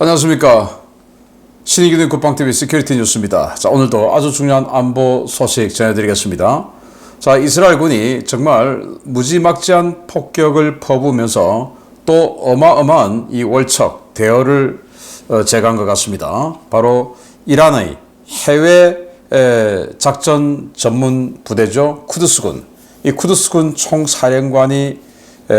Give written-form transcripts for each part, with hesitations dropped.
안녕하십니까. 신의균의 국방TV 시큐리티 뉴스입니다. 자, 오늘도 아주 중요한 안보 소식 전해드리겠습니다. 자, 이스라엘군이 정말 무지막지한 폭격을 퍼부으면서 또 어마어마한 이 월척 대어를 제거한 것 같습니다. 바로 이란의 해외 작전 전문 부대죠. 쿠드스군. 이 쿠드스군 총사령관이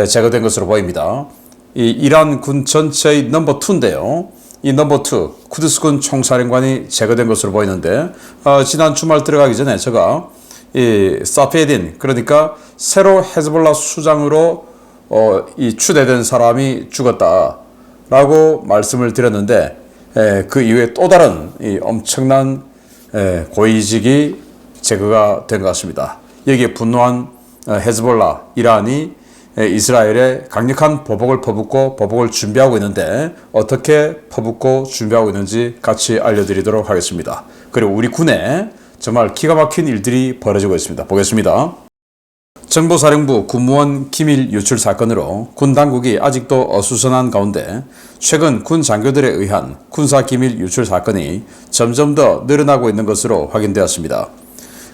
제거된 것으로 보입니다. 이 이란 군 전체의 넘버 2인데요. 이 넘버 2 쿠드스군 총사령관이 제거된 것으로 보이는데 지난 주말 들어가기 전에 제가 이 사페딘, 그러니까 새로 헤즈볼라 수장으로 이 추대된 사람이 죽었다라고 말씀을 드렸는데 그 이후에 또 다른 이 엄청난 고위직이 제거가 된 것 같습니다. 여기에 분노한 헤즈볼라, 이란이 이스라엘에 강력한 보복을 퍼붓고 보복을 준비하고 있는데 어떻게 퍼붓고 준비하고 있는지 같이 알려드리도록 하겠습니다. 그리고 우리 군에 정말 기가 막힌 일들이 벌어지고 있습니다. 보겠습니다. 정보사령부 군무원 기밀 유출 사건으로 군 당국이 아직도 어수선한 가운데 최근 군 장교들에 의한 군사 기밀 유출 사건이 점점 더 늘어나고 있는 것으로 확인되었습니다.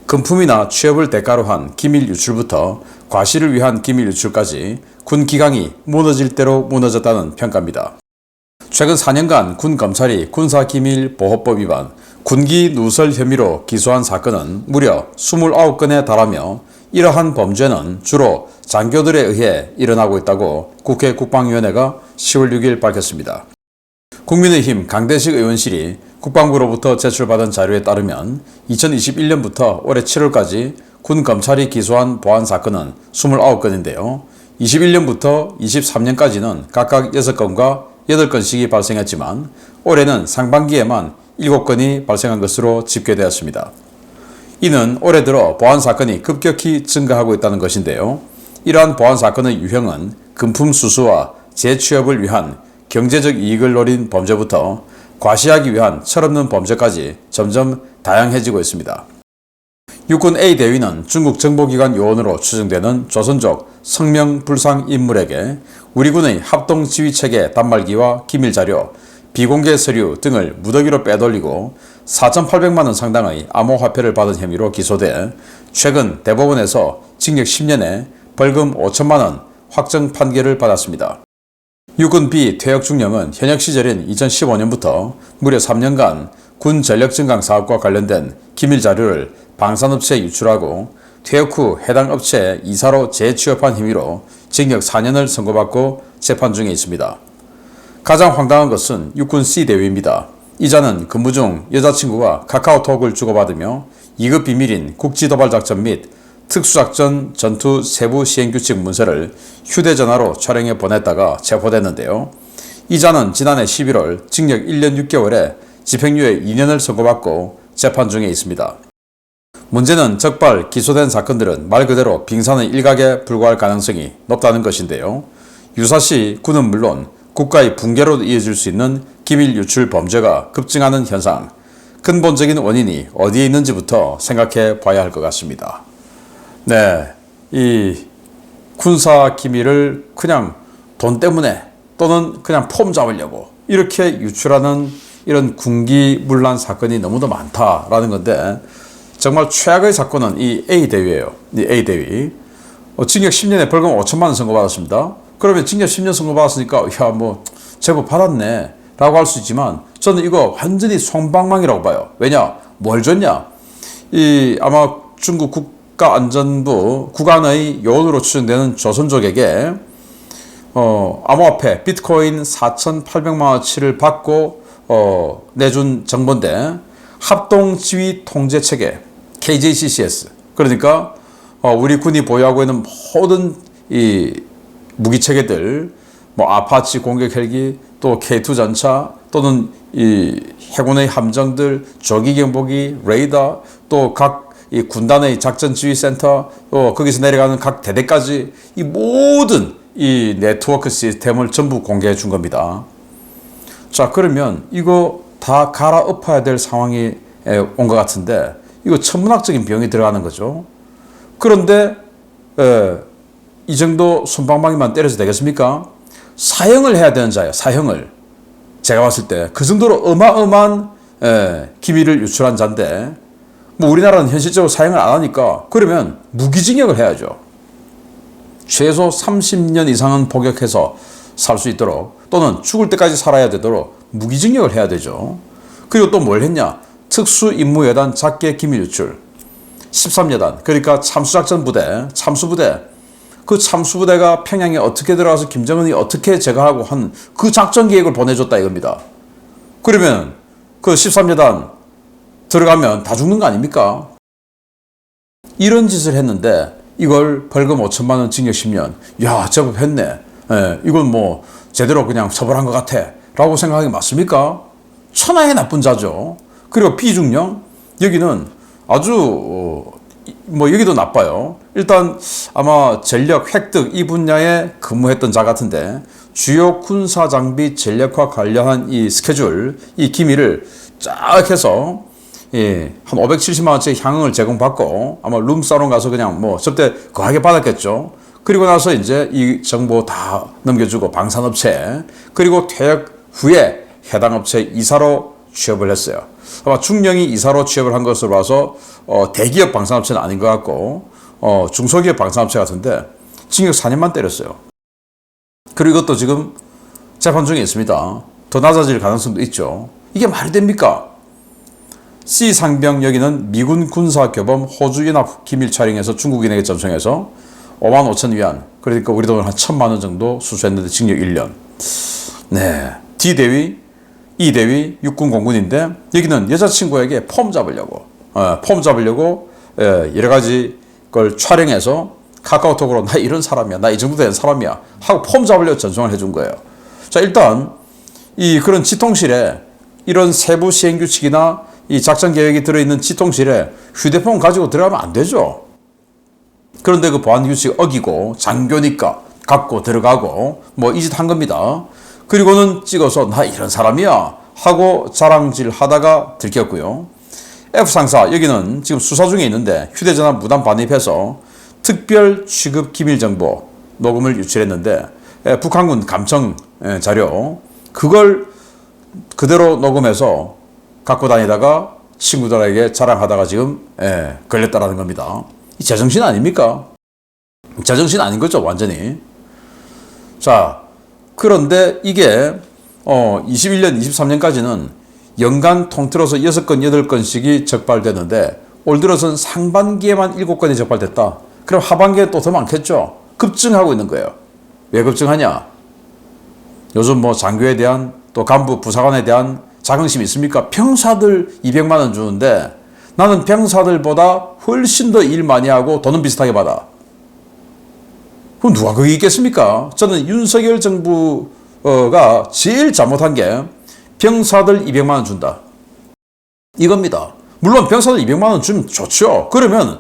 금품이나 취업을 대가로 한 기밀 유출부터 과시를 위한 기밀 유출까지 군 기강이 무너질 대로 무너졌다는 평가입니다. 최근 4년간 군 검찰이 군사기밀보호법 위반, 군기 누설 혐의로 기소한 사건은 무려 29건에 달하며 이러한 범죄는 주로 장교들에 의해 일어나고 있다고 국회 국방위원회가 10월 6일 밝혔습니다. 국민의힘 강대식 의원실이 국방부로부터 제출받은 자료에 따르면 2021년부터 올해 7월까지 군 검찰이 기소한 보안 사건은 29건인데요. 21년부터 23년까지는 각각 6건과 8건씩이 발생했지만 올해는 상반기에만 7건이 발생한 것으로 집계되었습니다. 이는 올해 들어 보안 사건이 급격히 증가하고 있다는 것인데요. 이러한 보안 사건의 유형은 금품 수수와 재취업을 위한 경제적 이익을 노린 범죄부터 과시하기 위한 철없는 범죄까지 점점 다양해지고 있습니다. 육군 A대위는 중국 정보기관 요원으로 추정되는 조선족 성명불상 인물에게 우리 군의 합동지휘체계 단말기와 기밀자료, 비공개 서류 등을 무더기로 빼돌리고 4,800만 원 상당의 암호화폐를 받은 혐의로 기소돼 최근 대법원에서 징역 10년에 벌금 5천만 원 확정 판결을 받았습니다. 육군 B 퇴역 중령은 현역 시절인 2015년부터 무려 3년간 군 전력 증강 사업과 관련된 기밀 자료를 방산업체에 유출하고 퇴역 후 해당 업체에 이사로 재취업한 혐의로 징역 4년을 선고받고 재판 중에 있습니다. 가장 황당한 것은 육군 C대위입니다. 이자는 근무 중 여자친구와 카카오톡을 주고받으며 2급 비밀인 국지도발작전 및 특수작전 전투 세부 시행규칙 문서를 휴대전화로 촬영해 보냈다가 체포됐는데요. 이자는 지난해 11월 징역 1년 6개월에 집행유예 2년을 선고받고 재판 중에 있습니다. 문제는 적발 기소된 사건들은 말 그대로 빙산의 일각에 불과할 가능성이 높다는 것인데요. 유사시 군은 물론 국가의 붕괴로 이어질 수 있는 기밀 유출 범죄가 급증하는 현상, 근본적인 원인이 어디에 있는지부터 생각해 봐야 할 것 같습니다. 네, 이 군사 기밀을 그냥 돈 때문에 또는 그냥 폼 잡으려고 이렇게 유출하는 이런 군기문란 사건이 너무도 많다라는 건데 정말 최악의 사건은 이 A대위예요. 이 A대위. 징역 10년에 벌금 5천만 원 선고받았습니다. 그러면 징역 10년 선고받았으니까 야 뭐 제법 받았네 라고 할 수 있지만 저는 이거 완전히 송방망이라고 봐요. 왜냐? 뭘 줬냐? 이 아마 중국 국가안전부 국안의 요원으로 추정되는 조선족에게 암호화폐 비트코인 4,800만 원어치를 받고 내준 정보인데 합동지휘 통제체계 KJCCS, 그러니까 우리 군이 보유하고 있는 모든 이 무기체계들, 뭐 아파치 공격 헬기, 또 K2 전차, 또는 이 해군의 함정들, 조기 경보기, 레이더, 또 각 이 군단의 작전지휘센터, 또 거기서 내려가는 각 대대까지 이 모든 이 네트워크 시스템을 전부 공개해 준 겁니다. 자, 그러면 이거 다 갈아엎어야 될 상황이 온 것 같은데 이거 천문학적인 비용이 들어가는 거죠. 그런데 이 정도 손방망이만 때려서 되겠습니까? 사형을 해야 되는 자예요. 사형을. 제가 봤을 때 그 정도로 어마어마한 기밀을 유출한 자인데 뭐 우리나라는 현실적으로 사용을 안 하니까 그러면 무기징역을 해야죠. 최소 30년 이상은 복역해서 살 수 있도록 또는 죽을 때까지 살아야 되도록 무기징역을 해야 되죠. 그리고 또 뭘 했냐? 특수임무여단 작게 기밀 유출 13여단 그러니까 참수작전부대 참수부대 그 참수부대가 평양에 어떻게 들어가서 김정은이 어떻게 제거하고 한 그 작전 계획을 보내줬다 이겁니다. 그러면 그 13여단 들어가면 다 죽는 거 아닙니까? 이런 짓을 했는데 이걸 벌금 5천만 원 징역 10년. 야, 제법 했네. 이건 뭐 제대로 그냥 처벌한 것 같아 라고 생각하기 맞습니까? 천하의 나쁜 자죠. 그리고 비중령 여기는 아주 뭐 여기도 나빠요. 일단 아마 전력 획득 이 분야에 근무했던 자 같은데 주요 군사 장비 전력과 관련한 이 스케줄 이 기밀을 쫙 해서 한 570만 원짜리 향응을 제공받고 아마 룸사롱 가서 그냥 뭐 접대 거하게 받았겠죠. 그리고 나서 이제 이 정보 다 넘겨주고 방산업체 그리고 퇴역 후에 해당 업체 이사로 취업을 했어요. 아마 중령이 이사로 취업을 한 것으로 봐서 대기업 방산업체는 아닌 것 같고 중소기업 방산업체 같은데 징역 4년만 때렸어요. 그리고 이것도 지금 재판 중에 있습니다. 더 낮아질 가능성도 있죠. 이게 말이 됩니까? C상병 여기는 미군 군사교범 호주연합 기밀 촬영해서 중국인에게 전송해서 5만 5천 위안 그러니까 우리 돈으로 한 1,000만 원 정도 수수했는데 징역 1년. 네, D대위, E대위 육군 공군인데 여기는 여자친구에게 폼 잡으려고 여러 가지 걸 촬영해서 카카오톡으로 나 이런 사람이야 나 이 정도 된 사람이야 하고 폼 잡으려고 전송을 해준 거예요. 자, 일단 이 그런 지통실에 이런 세부 시행 규칙이나 이 작전 계획이 들어있는 지통실에 휴대폰 가지고 들어가면 안 되죠. 그런데 그 보안 규칙 어기고 장교니까 갖고 들어가고 뭐 이 짓 한 겁니다. 그리고는 찍어서 나 이런 사람이야 하고 자랑질 하다가 들켰고요. F상사 여기는 지금 수사 중에 있는데 휴대전화 무단 반입해서 특별 취급 기밀 정보 녹음을 유출했는데 북한군 감청 자료 그걸 그대로 녹음해서 갖고 다니다가 친구들에게 자랑하다가 지금 걸렸다라는 겁니다. 이 제정신 아닙니까? 제정신 아닌 거죠, 완전히. 자, 그런데 이게 21년, 23년까지는 연간 통틀어서 6건, 8건씩이 적발되는데 올 들어서는 상반기에만 7건이 적발됐다. 그럼 하반기에 또 더 많겠죠. 급증하고 있는 거예요. 왜 급증하냐? 요즘 뭐 장교에 대한 또 간부 부사관에 대한 자긍심이 있습니까? 병사들 200만 원 주는데 나는 병사들보다 훨씬 더 일 많이 하고 돈은 비슷하게 받아. 그럼 누가 거기 있겠습니까? 저는 윤석열 정부가 제일 잘못한 게 병사들 200만 원 준다. 이겁니다. 물론 병사들 200만 원 주면 좋죠. 그러면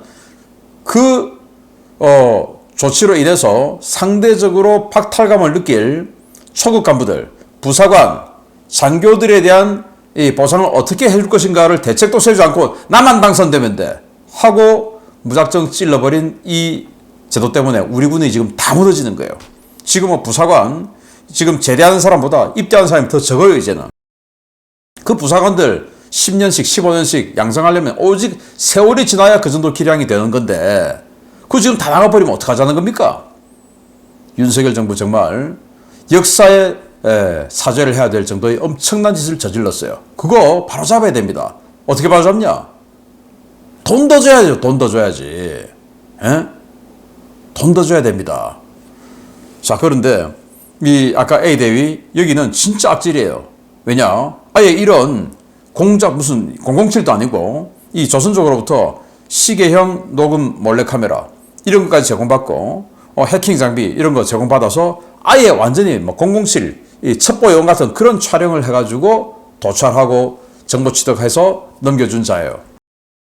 그 조치로 인해서 상대적으로 박탈감을 느낄 초급 간부들, 부사관, 장교들에 대한 이 보상을 어떻게 해줄 것인가를 대책도 세우지 않고 나만 당선되면 돼 하고 무작정 찔러버린 이 제도 때문에 우리 군이 지금 다 무너지는 거예요. 지금 뭐 부사관 지금 제대하는 사람보다 입대하는 사람이 더 적어요. 이제는 그 부사관들 10년씩 15년씩 양성하려면 오직 세월이 지나야 그 정도 기량이 되는 건데 그거 지금 다 나가버리면 어떡하자는 겁니까? 윤석열 정부 정말 역사에 사죄를 해야 될 정도의 엄청난 짓을 저질렀어요. 그거 바로잡아야 됩니다. 어떻게 바로잡냐? 돈 더 줘야죠. 돈 더 줘야지. 돈 더 줘야 됩니다. 자, 그런데 이 아까 A대위 여기는 진짜 악질이에요. 왜냐? 아예 이런 공작 무슨 007도 아니고 이 조선족으로부터 시계형 녹음 몰래카메라 이런 것까지 제공받고 해킹 장비 이런 거 제공받아서 아예 완전히 뭐 007 이 첩보용 같은 그런 촬영을 해가지고 도찰하고 정보 취득해서 넘겨준 자예요.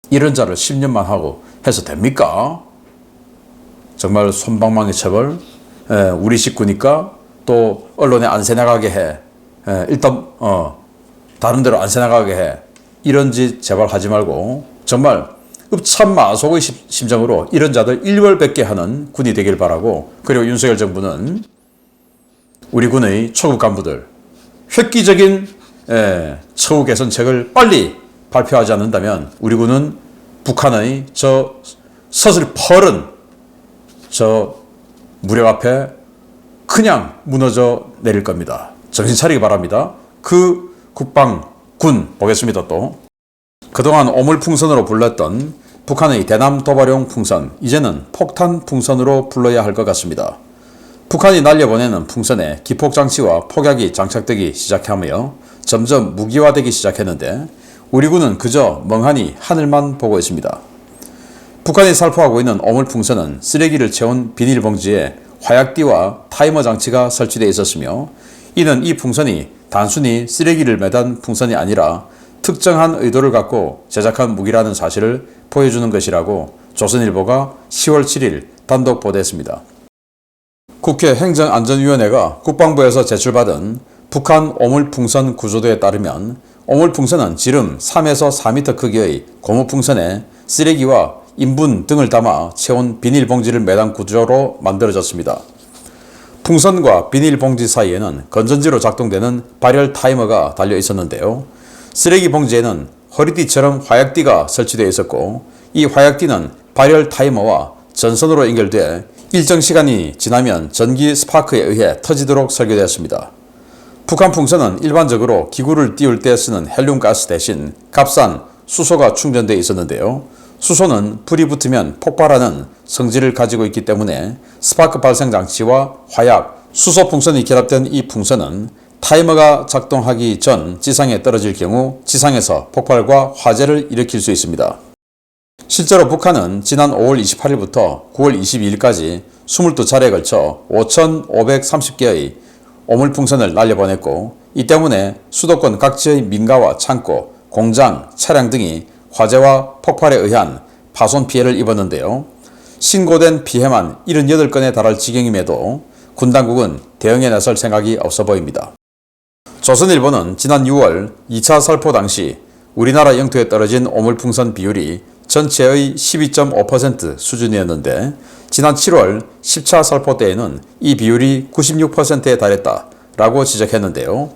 이런 자를 10년만 하고 해서 됩니까? 정말 솜방망이 처벌. 우리 식구니까 또 언론에 안 새나가게 해. 일단 다른 데로 안 새나가게 해. 이런 짓 제발 하지 말고 정말 읍참마속의 심정으로 이런 자들 일벌백계 하는 군이 되길 바라고 그리고 윤석열 정부는 우리 군의 초급 간부들 획기적인 처우 개선책을 빨리 발표하지 않는다면 우리 군은 북한의 저 서슬퍼른 저 무력 앞에 그냥 무너져 내릴 겁니다. 정신 차리기 바랍니다. 그 국방군 보겠습니다. 또 그동안 오물풍선으로 불렀던 북한의 대남 도발용 풍선, 이제는 폭탄 풍선으로 불러야 할 것 같습니다. 북한이 날려보내는 풍선에 기폭장치와 폭약이 장착되기 시작하며 점점 무기화되기 시작했는데 우리 군은 그저 멍하니 하늘만 보고 있습니다. 북한이 살포하고 있는 오물풍선은 쓰레기를 채운 비닐봉지에 화약띠와 타이머 장치가 설치되어 있었으며 이는 이 풍선이 단순히 쓰레기를 매단 풍선이 아니라 특정한 의도를 갖고 제작한 무기라는 사실을 보여주는 것이라고 조선일보가 10월 7일 단독 보도했습니다. 국회 행정안전위원회가 국방부에서 제출받은 북한 오물풍선 구조도에 따르면 오물풍선은 지름 3에서 4m 크기의 고무풍선에 쓰레기와 인분 등을 담아 채운 비닐봉지를 매단 구조로 만들어졌습니다. 풍선과 비닐봉지 사이에는 건전지로 작동되는 발열 타이머가 달려 있었는데요. 쓰레기 봉지에는 허리띠처럼 화약띠가 설치되어 있었고 이 화약띠는 발열 타이머와 전선으로 연결돼 일정 시간이 지나면 전기 스파크에 의해 터지도록 설계되었습니다. 북한 풍선은 일반적으로 기구를 띄울 때 쓰는 헬륨가스 대신 값싼 수소가 충전되어 있었는데요. 수소는 불이 붙으면 폭발하는 성질을 가지고 있기 때문에 스파크 발생 장치와 화약, 수소 풍선이 결합된 이 풍선은 타이머가 작동하기 전 지상에 떨어질 경우 지상에서 폭발과 화재를 일으킬 수 있습니다. 실제로 북한은 지난 5월 28일부터 9월 22일까지 22차례에 걸쳐 5,530개의 오물풍선을 날려보냈고 이 때문에 수도권 각지의 민가와 창고, 공장, 차량 등이 화재와 폭발에 의한 파손 피해를 입었는데요. 신고된 피해만 78건에 달할 지경임에도 군 당국은 대응에 나설 생각이 없어 보입니다. 조선일보는 지난 6월 2차 살포 당시 우리나라 영토에 떨어진 오물풍선 비율이 전체의 12.5% 수준이었는데 지난 7월 10차 살포 때에는 이 비율이 96%에 달했다라고 지적했는데요.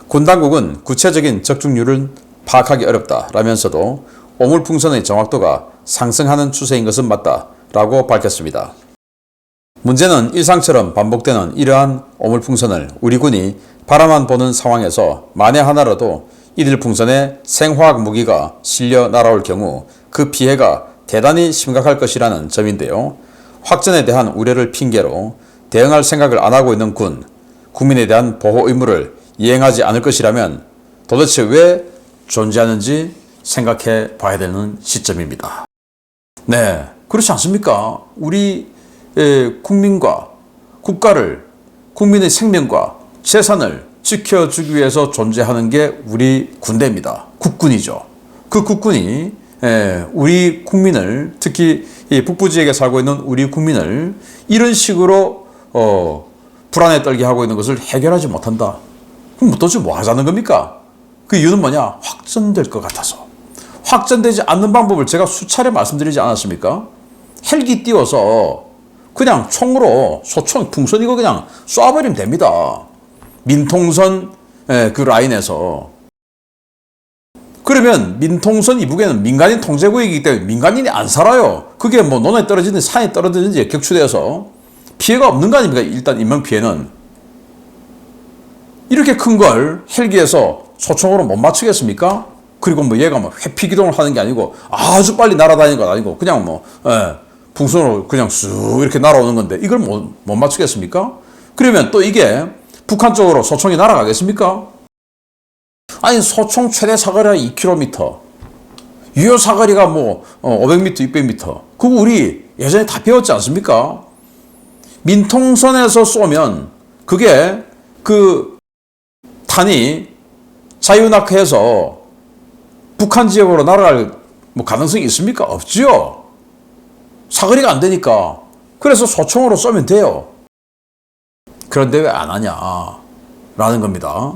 군 당국은 구체적인 적중률은 파악하기 어렵다라면서도 오물풍선의 정확도가 상승하는 추세인 것은 맞다라고 밝혔습니다. 문제는 일상처럼 반복되는 이러한 오물풍선을 우리 군이 바라만 보는 상황에서 만에 하나라도 이들 풍선에 생화학 무기가 실려 날아올 경우 그 피해가 대단히 심각할 것이라는 점인데요. 확전에 대한 우려를 핑계로 대응할 생각을 안 하고 있는 군, 국민에 대한 보호 의무를 이행하지 않을 것이라면 도대체 왜 존재하는지 생각해 봐야 되는 시점입니다. 네, 그렇지 않습니까? 우리 국민과 국가를, 국민의 생명과 재산을 지켜주기 위해서 존재하는 게 우리 군대입니다. 국군이죠. 그 국군이 우리 국민을, 특히 북부 지역에 살고 있는 우리 국민을 이런 식으로 불안에 떨게 하고 있는 것을 해결하지 못한다. 그럼 도대체 뭐 하자는 겁니까? 그 이유는 뭐냐? 확전될 것 같아서. 확전되지 않는 방법을 제가 수차례 말씀드리지 않았습니까? 헬기 띄워서 그냥 총으로, 소총, 풍선 이거 그냥 쏴버리면 됩니다. 민통선 그 라인에서. 그러면 민통선 이북에는 민간인 통제구역이기 때문에 민간인이 안 살아요. 그게 뭐 논에 떨어지든지 산에 떨어지든지 격추돼서 피해가 없는 거 아닙니까? 일단 인명피해는. 이렇게 큰 걸 헬기에서 소총으로 못 맞추겠습니까? 그리고 뭐 얘가 뭐 회피기동을 하는 게 아니고 아주 빨리 날아다니는 건 아니고 그냥 뭐 풍선으로 그냥 쑥 이렇게 날아오는 건데 이걸 못 맞추겠습니까? 그러면 또 이게 북한 쪽으로 소총이 날아가겠습니까? 아니 소총 최대 사거리가 2km, 유효 사거리가 뭐 500m, 600m. 그거 우리 예전에 다 배웠지 않습니까? 민통선에서 쏘면 그게 그 탄이 자유낙하해서 북한 지역으로 날아갈 뭐 가능성이 있습니까? 없죠. 사거리가 안 되니까. 그래서 소총으로 쏘면 돼요. 그런데 왜 안 하냐? 라는 겁니다.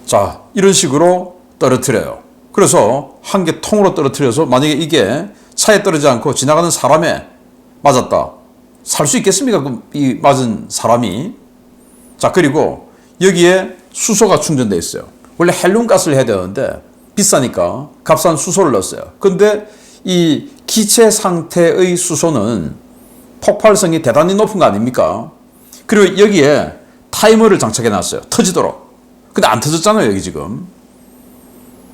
자, 이런 식으로 떨어뜨려요. 그래서 한 개 통으로 떨어뜨려서 만약에 이게 차에 떨어지지 않고 지나가는 사람에 맞았다. 살 수 있겠습니까? 이 맞은 사람이. 자, 그리고 여기에 수소가 충전돼 있어요. 원래 헬륨 가스를 해야 되는데 비싸니까 값싼 수소를 넣었어요. 근데 이 기체 상태의 수소는 폭발성이 대단히 높은 거 아닙니까? 그리고 여기에 타이머를 장착해 놨어요. 터지도록. 근데 안 터졌잖아요, 여기 지금.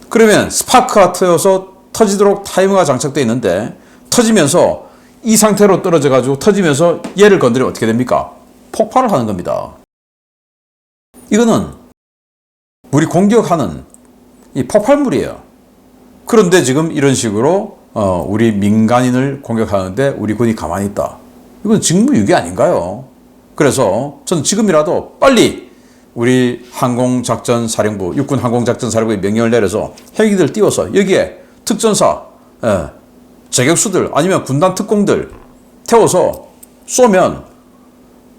그러면 스파크가 터져서 터지도록 타이머가 장착되어 있는데 터지면서 이 상태로 떨어져 가지고 터지면서 얘를 건드리면 어떻게 됩니까? 폭발을 하는 겁니다. 이거는 우리 공격하는 이 폭발물이에요. 그런데 지금 이런 식으로 우리 민간인을 공격하는데 우리 군이 가만히 있다. 이건 직무유기 아닌가요? 그래서 저는 지금이라도 빨리 우리 항공작전사령부, 육군항공작전사령부에 명령을 내려서 헬기들 띄워서 여기에 특전사, 저격수들 아니면 군단 특공들 태워서 쏘면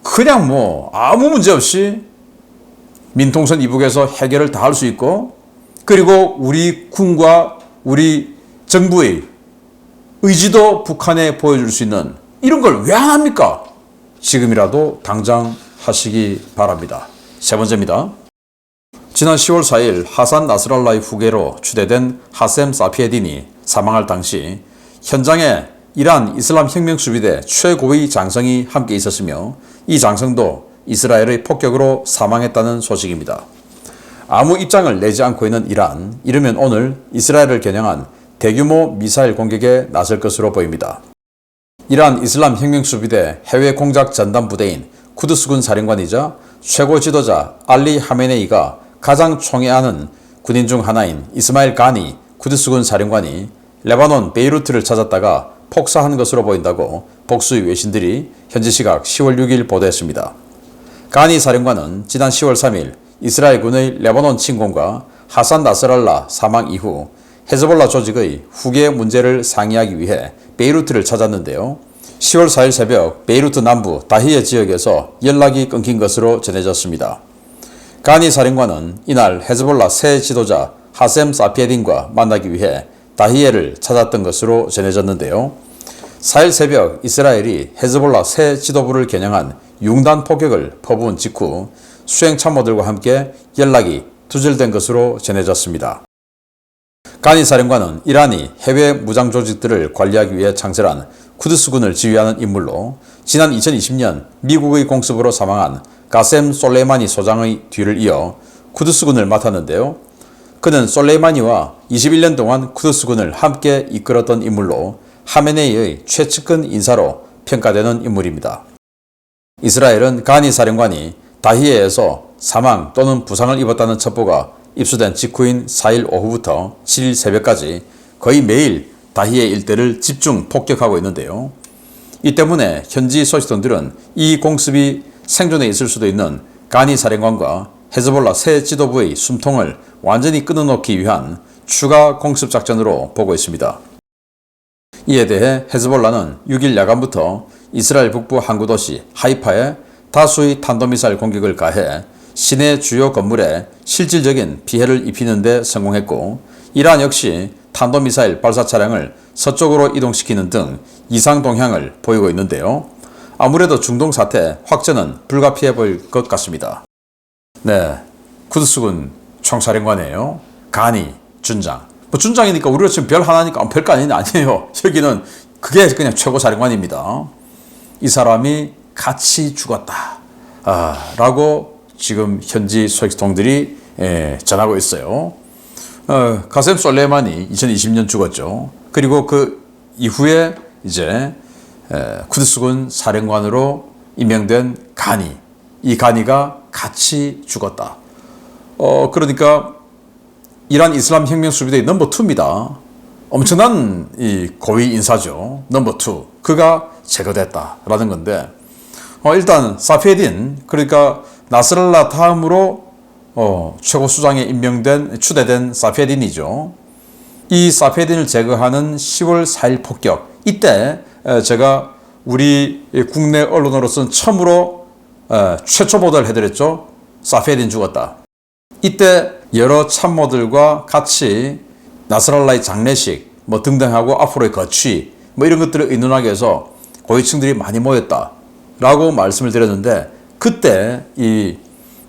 그냥 뭐 아무 문제 없이 민통선 이북에서 해결을 다 할 수 있고, 그리고 우리 군과 우리 정부의 의지도 북한에 보여줄 수 있는 이런 걸 왜 안 합니까? 지금이라도 당장 하시기 바랍니다. 세 번째입니다. 지난 10월 4일 하산 나스랄라의 후계로 추대된 하셈 사피에딘이 사망할 당시 현장에 이란 이슬람 혁명수비대 최고의 장성이 함께 있었으며 이 장성도 이스라엘의 폭격으로 사망했다는 소식입니다. 아무 입장을 내지 않고 있는 이란, 이르면 오늘 이스라엘을 겨냥한 대규모 미사일 공격에 나설 것으로 보입니다. 이란 이슬람 혁명수비대 해외 공작 전담 부대인 쿠드스군 사령관이자 최고 지도자 알리 하메네이가 가장 총애하는 군인 중 하나인 이스마일 가니 쿠드스군 사령관이 레바논 베이루트를 찾았다가 폭사한 것으로 보인다고 복수의 외신들이 현지 시각 10월 6일 보도했습니다. 가니 사령관은 지난 10월 3일 이스라엘 군의 레바논 침공과 하산 나스랄라 사망 이후 헤즈볼라 조직의 후계 문제를 상의하기 위해 베이루트를 찾았는데요. 10월 4일 새벽 베이루트 남부 다히에 지역에서 연락이 끊긴 것으로 전해졌습니다. 가니 사령관은 이날 헤즈볼라 새 지도자 하셈 사피에딘과 만나기 위해 다히에를 찾았던 것으로 전해졌는데요. 4일 새벽 이스라엘이 헤즈볼라 새 지도부를 겨냥한 융단 폭격을 퍼부은 직후 수행 참모들과 함께 연락이 두절된 것으로 전해졌습니다. 가니 사령관은 이란이 해외 무장 조직들을 관리하기 위해 창설한 쿠드스군을 지휘하는 인물로 지난 2020년 미국의 공습으로 사망한 가셈 솔레이마니 소장의 뒤를 이어 쿠드스군을 맡았는데요. 그는 솔레이마니와 21년 동안 쿠드스군을 함께 이끌었던 인물로 하메네이의 최측근 인사로 평가되는 인물입니다. 이스라엘은 가니 사령관이 다히에에서 사망 또는 부상을 입었다는 첩보가 입수된 직후인 4일 오후부터 7일 새벽까지 거의 매일 다히에 일대를 집중 폭격하고 있는데요. 이 때문에 현지 소식통들은 이 공습이 생존해 있을 수도 있는 가니 사령관과 헤즈볼라 새 지도부의 숨통을 완전히 끊어놓기 위한 추가 공습 작전으로 보고 있습니다. 이에 대해 헤즈볼라는 6일 야간부터 이스라엘 북부 항구 도시 하이파에 다수의 탄도미사일 공격을 가해 시내 주요 건물에 실질적인 피해를 입히는 데 성공했고, 이란 역시 탄도미사일 발사 차량을 서쪽으로 이동시키는 등 이상 동향을 보이고 있는데요. 아무래도 중동 사태 확전은 불가피해 보일 것 같습니다. 네, 쿠드스군 총사령관이에요. 가니 준장. 뭐 준장이니까 우리가 지금 별 하나니까 별거 아니에요. 여기는 그게 그냥 최고 사령관입니다. 이 사람이 같이 죽었다. 라고 지금 현지 소식통들이 전하고 있어요. 가셈 솔레이마니 2020년 죽었죠. 그리고 그 이후에 이제 쿠드스군 사령관으로 임명된 가니, 이 가니가 같이 죽었다. 그러니까 이란 이슬람 혁명 수비대의 넘버 2입니다. 엄청난 이 고위 인사죠. 넘버 2. 그가 제거됐다라는 건데, 일단 사피에딘, 그러니까 나스랄라 다음으로 최고 수장에 임명된 추대된 사피에딘이죠. 이 사피에딘을 제거하는 10월 4일 폭격, 이때 제가 우리 국내 언론으로서는 처음으로 최초 보도를 해드렸죠. 사피에딘 죽었다. 이때 여러 참모들과 같이 나스랄라의 장례식 뭐 등등하고 앞으로의 거취 뭐 이런 것들을 의논하기 위해서 고위층들이 많이 모였다 라고 말씀을 드렸는데, 그때 이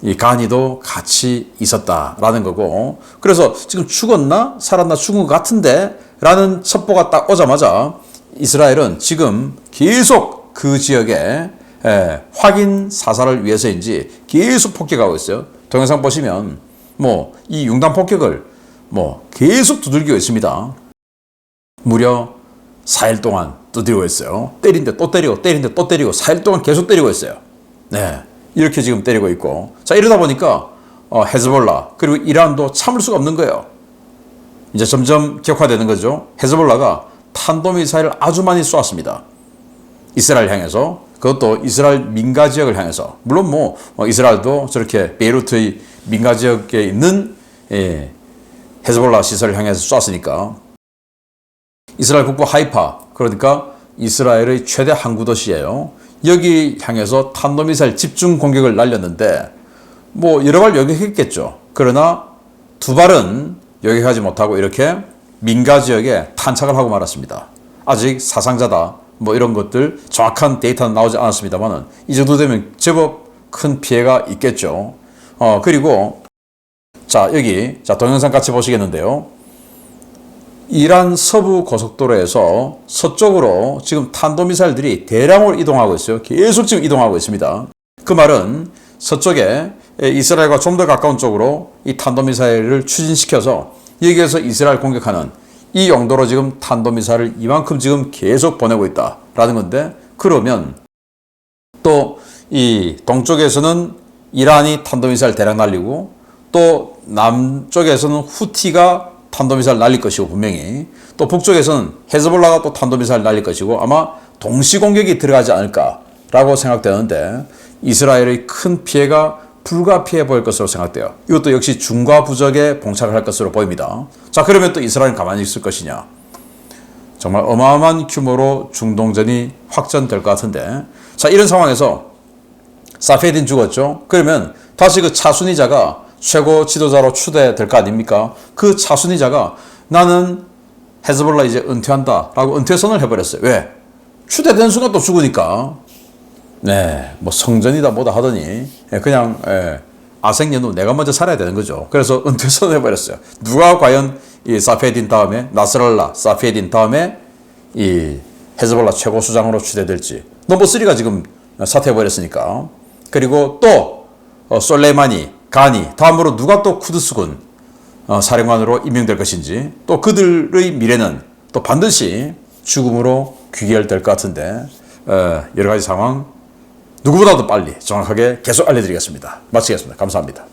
이 가니도 같이 있었다라는 거고, 그래서 지금 죽었나 살았나 죽은 것 같은데 라는 첩보가 딱 오자마자 이스라엘은 지금 계속 그 지역에 확인 사살을 위해서인지 계속 폭격하고 있어요. 동영상 보시면 뭐 이 융단 폭격을 뭐 계속 두들기고 있습니다. 무려 4일 동안 두드리고 있어요. 때린데 또 때리고 때린데 또 때리고 4일 동안 계속 때리고 있어요. 네, 이렇게 지금 때리고 있고, 자 이러다 보니까 헤즈볼라 그리고 이란도 참을 수가 없는 거예요. 이제 점점 격화되는 거죠. 헤즈볼라가 탄도미사일을 아주 많이 쏘았습니다. 이스라엘 향해서, 그것도 이스라엘 민가 지역을 향해서. 물론 뭐 이스라엘도 저렇게 베이루트의 민가 지역에 있는 헤즈볼라 시설을 향해서 쐈으니까. 이스라엘 북부 하이파, 그러니까 이스라엘의 최대 항구 도시예요. 여기 향해서 탄도미사일 집중 공격을 날렸는데 뭐 여러 발 요격했겠죠. 그러나 두 발은 요격하지 못하고 이렇게 민가 지역에 탄착을 하고 말았습니다. 아직 사상자다 뭐 이런 것들 정확한 데이터는 나오지 않았습니다만은 이 정도 되면 제법 큰 피해가 있겠죠. 그리고 자 여기 자 동영상 같이 보시겠는데요. 이란 서부 고속도로에서 서쪽으로 지금 탄도미사일들이 대량으로 이동하고 있어요. 계속 지금 이동하고 있습니다. 그 말은 서쪽에 이스라엘과 좀 더 가까운 쪽으로 이 탄도미사일을 추진시켜서 여기에서 이스라엘 공격하는 이 용도로 지금 탄도미사일을 이만큼 지금 계속 보내고 있다라는 건데, 그러면 또 이 동쪽에서는 이란이 탄도미사일 대량 날리고 또 남쪽에서는 후티가 탄도미사일 날릴 것이고 분명히 또 북쪽에서는 헤즈볼라가 또 탄도미사일 날릴 것이고 아마 동시 공격이 들어가지 않을까라고 생각되는데 이스라엘의 큰 피해가 불가피해 보일 것으로 생각돼요. 이것도 역시 중과 부적에 봉착을 할 것으로 보입니다. 자 그러면 또 이스라엘은 가만히 있을 것이냐. 정말 어마어마한 규모로 중동전이 확전될 것 같은데, 자 이런 상황에서 사페딘 죽었죠. 그러면 다시 그 차순위자가 최고 지도자로 추대될 거 아닙니까? 그 차순위자가 나는 헤즈볼라 이제 은퇴한다 라고 은퇴선을 해버렸어요. 왜? 추대된 순간 또 죽으니까. 네, 뭐 성전이다 뭐다 하더니 그냥 아생연후 내가 먼저 살아야 되는 거죠. 그래서 은퇴선을 해버렸어요. 누가 과연 이 사페딘 다음에 나스랄라 사페딘 다음에 이 헤즈볼라 최고 수장으로 추대될지. 넘버 3가 지금 사퇴해버렸으니까. 그리고 또 솔레이마니 가니 다음으로 누가 또 쿠드스군 사령관으로 임명될 것인지, 또 그들의 미래는 또 반드시 죽음으로 귀결될 것 같은데 여러 가지 상황 누구보다도 빨리 정확하게 계속 알려드리겠습니다. 마치겠습니다. 감사합니다.